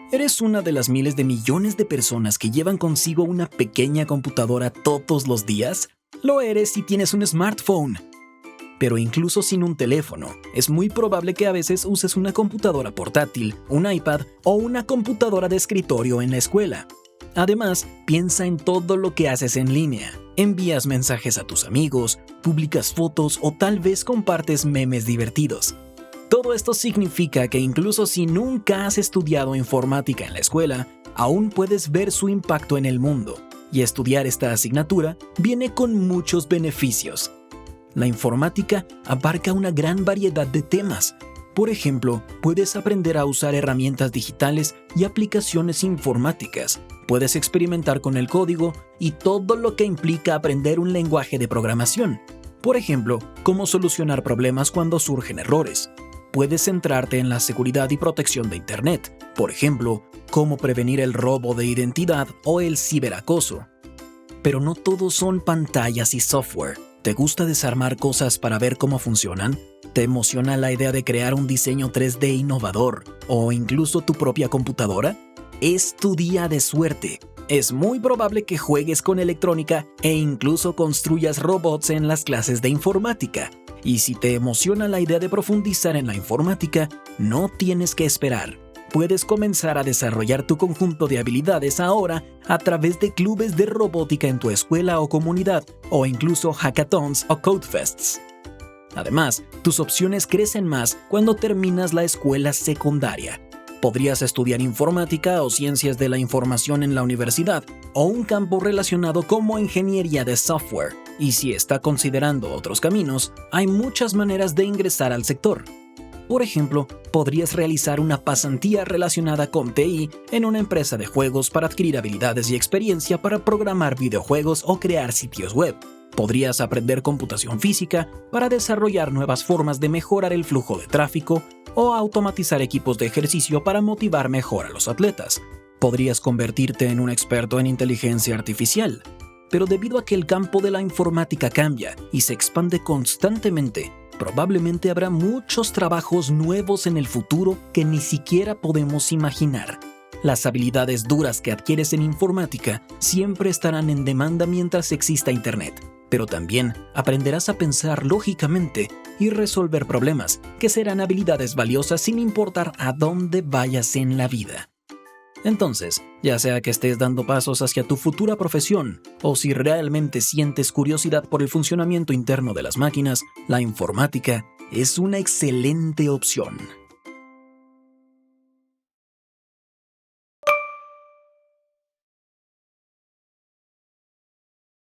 ¿Eres una de las miles de millones de personas que llevan consigo una pequeña computadora todos los días? Lo eres si tienes un smartphone. Pero incluso sin un teléfono, es muy probable que a veces uses una computadora portátil, un iPad o una computadora de escritorio en la escuela. Además, piensa en todo lo que haces en línea. Envías mensajes a tus amigos, publicas fotos o tal vez compartes memes divertidos. Todo esto significa que incluso si nunca has estudiado informática en la escuela, aún puedes ver su impacto en el mundo. Y estudiar esta asignatura viene con muchos beneficios. La informática abarca una gran variedad de temas. Por ejemplo, puedes aprender a usar herramientas digitales y aplicaciones informáticas. Puedes experimentar con el código y todo lo que implica aprender un lenguaje de programación. Por ejemplo, cómo solucionar problemas cuando surgen errores. Puedes centrarte en la seguridad y protección de Internet. Por ejemplo, cómo prevenir el robo de identidad o el ciberacoso. Pero no todo son pantallas y software. ¿Te gusta desarmar cosas para ver cómo funcionan? ¿Te emociona la idea de crear un diseño 3D innovador o incluso tu propia computadora? Es tu día de suerte. Es muy probable que juegues con electrónica e incluso construyas robots en las clases de informática. Y si te emociona la idea de profundizar en la informática, no tienes que esperar. Puedes comenzar a desarrollar tu conjunto de habilidades ahora a través de clubes de robótica en tu escuela o comunidad, o incluso hackathons o codefests. Además, tus opciones crecen más cuando terminas la escuela secundaria. Podrías estudiar informática o ciencias de la información en la universidad, o un campo relacionado como ingeniería de software. Y si está considerando otros caminos, hay muchas maneras de ingresar al sector. Por ejemplo, podrías realizar una pasantía relacionada con TI en una empresa de juegos para adquirir habilidades y experiencia para programar videojuegos o crear sitios web. Podrías aprender computación física para desarrollar nuevas formas de mejorar el flujo de tráfico o automatizar equipos de ejercicio para motivar mejor a los atletas. Podrías convertirte en un experto en inteligencia artificial. Pero debido a que el campo de la informática cambia y se expande constantemente, probablemente habrá muchos trabajos nuevos en el futuro que ni siquiera podemos imaginar. Las habilidades duras que adquieres en informática siempre estarán en demanda mientras exista Internet, pero también aprenderás a pensar lógicamente y resolver problemas, que serán habilidades valiosas sin importar a dónde vayas en la vida. Entonces, ya sea que estés dando pasos hacia tu futura profesión o si realmente sientes curiosidad por el funcionamiento interno de las máquinas, la informática es una excelente opción.